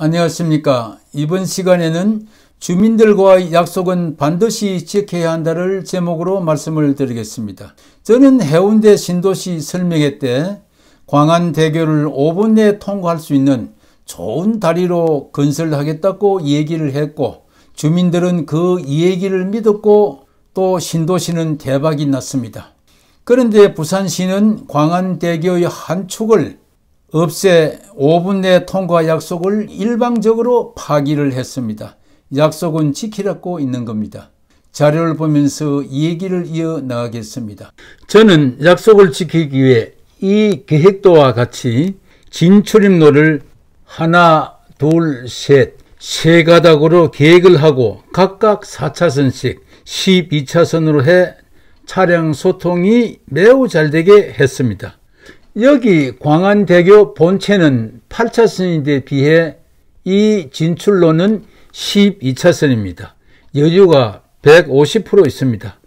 안녕하십니까. 이번 시간에는 주민들과의 약속은 반드시 지켜야 한다를 제목으로 말씀을 드리겠습니다. 저는 해운대 신도시 설명회 때 광안대교를 5분 내에 통과할 수 있는 좋은 다리로 건설하겠다고 얘기를 했고, 주민들은 그 얘기를 믿었고 또 신도시는 대박이 났습니다. 그런데 부산시는 광안대교의 한 축을 없애 5분 내 통과 약속을 일방적으로 파기를 했습니다. 약속은 지키라고 있는 겁니다. 자료를 보면서 얘기를 이어나가겠습니다. 저는 약속을 지키기 위해 이 계획도와 같이 진출입로를 하나, 둘, 세 가닥으로 계획을 하고 각각 4차선씩 12차선으로 해 차량 소통이 매우 잘 되게 했습니다. 여기 광안대교 본체는 8차선인데 비해 이 진출로는 12차선입니다. 여유가 150% 있습니다.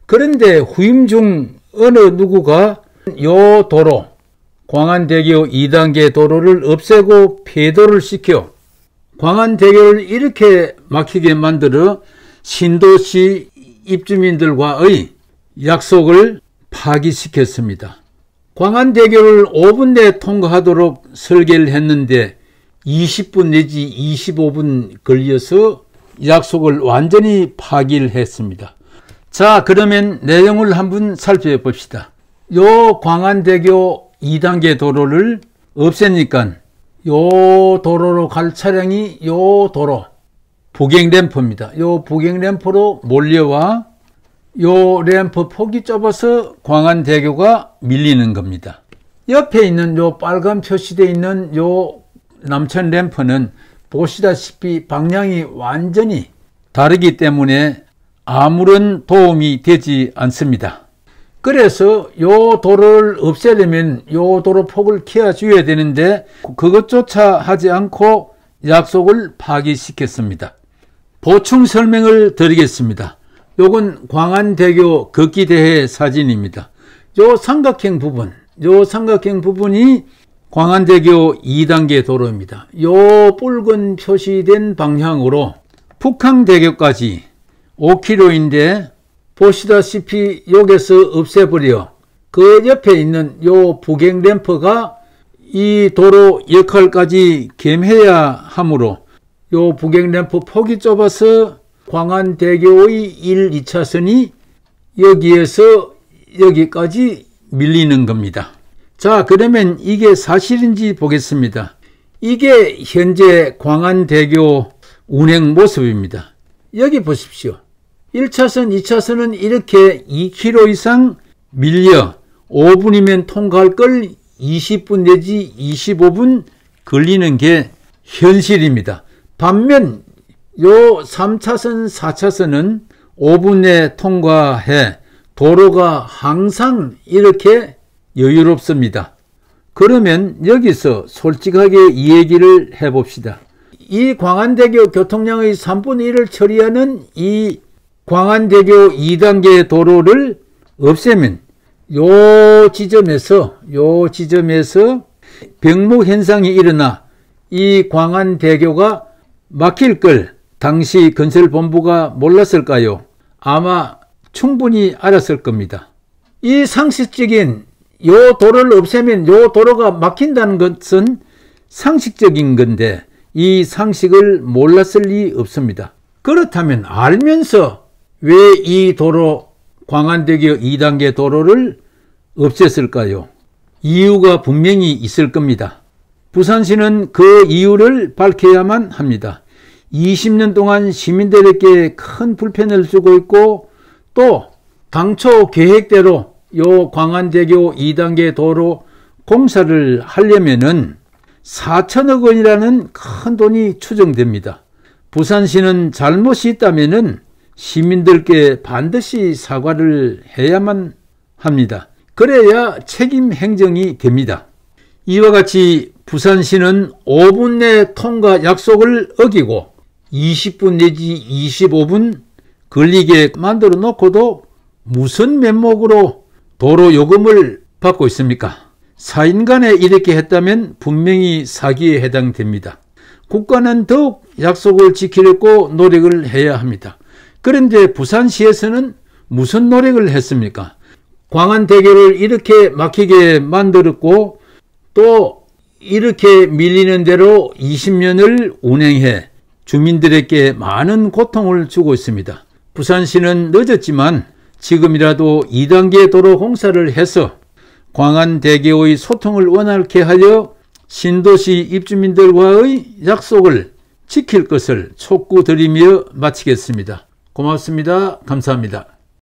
그런데 후임 중 어느 누구가 요 도로, 광안대교 2단계 도로를 없애고 폐도를 시켜 광안대교를 이렇게 막히게 만들어 신도시 입주민들과의 약속을 파기시켰습니다. 광안대교를 5분 내에 통과하도록 설계를 했는데 20분 내지 25분 걸려서 약속을 완전히 파기를 했습니다. 자, 그러면 내용을 한번 살펴봅시다. 요 광안대교 2단계 도로를 없애니까 요 도로로 갈 차량이 요 도로 부경램프입니다. 요 부경램프로 몰려와 요 램프 폭이 좁아서 광안대교가 밀리는 겁니다. 옆에 있는 요 빨간 표시되어 있는 요 남천 램프는 보시다시피 방향이 완전히 다르기 때문에 아무런 도움이 되지 않습니다. 그래서 요 도로를 없애려면 요 도로 폭을 키워줘야 되는데 그것조차 하지 않고 약속을 파기시켰습니다. 보충 설명을 드리겠습니다. 요건 광안대교 걷기대회 사진입니다. 요 삼각형 부분이 광안대교 2단계 도로입니다. 요 붉은 표시된 방향으로 북항대교까지 5km인데 보시다시피 여기서 없애버려 그 옆에 있는 요 부경램프가 이 도로 역할까지 겸해야 하므로 요 부경램프 폭이 좁아서 광안대교의 1, 2차선이 여기에서 여기까지 밀리는 겁니다. 자, 그러면 이게 사실인지 보겠습니다. 이게 현재 광안대교 운행 모습입니다. 여기 보십시오. 1차선, 2차선은 이렇게 2km 이상 밀려 5분이면 통과할 걸 20분 내지 25분 걸리는 게 현실입니다. 반면 요 3차선, 4차선은 5분 내에 통과해 도로가 항상 이렇게 여유롭습니다. 그러면 여기서 솔직하게 이 얘기를 해봅시다. 이 광안대교 교통량의 3분의 1을 처리하는 이 광안대교 2단계 도로를 없애면 요 지점에서 병목 현상이 일어나 이 광안대교가 막힐 걸 당시 건설본부가 몰랐을까요? 아마 충분히 알았을 겁니다. 이 상식적인 요 도로를 없애면 요 도로가 막힌다는 것은 상식적인 건데 이 상식을 몰랐을 리 없습니다. 그렇다면 알면서 왜 이 도로 광안대교 2단계 도로를 없앴을까요? 이유가 분명히 있을 겁니다. 부산시는 그 이유를 밝혀야만 합니다. 20년 동안 시민들에게 큰 불편을 주고 있고 또 당초 계획대로 요 광안대교 2단계 도로 공사를 하려면은 4천억 원이라는 큰 돈이 추정됩니다. 부산시는 잘못이 있다면은 시민들께 반드시 사과를 해야만 합니다. 그래야 책임 행정이 됩니다. 이와 같이 부산시는 5분 내 통과 약속을 어기고 20분 내지 25분 걸리게 만들어 놓고도 무슨 면목으로 도로 요금을 받고 있습니까? 사인간에 이렇게 했다면 분명히 사기에 해당됩니다. 국가는 더욱 약속을 지키려고 노력을 해야 합니다. 그런데 부산시에서는 무슨 노력을 했습니까? 광안대교를 이렇게 막히게 만들었고 또 이렇게 밀리는 대로 20년을 운행해 주민들에게 많은 고통을 주고 있습니다. 부산시는 늦었지만 지금이라도 2단계 도로 공사를 해서 광안대교의 소통을 원활하게 하여 신도시 입주민들과의 약속을 지킬 것을 촉구드리며 마치겠습니다. 고맙습니다. 감사합니다.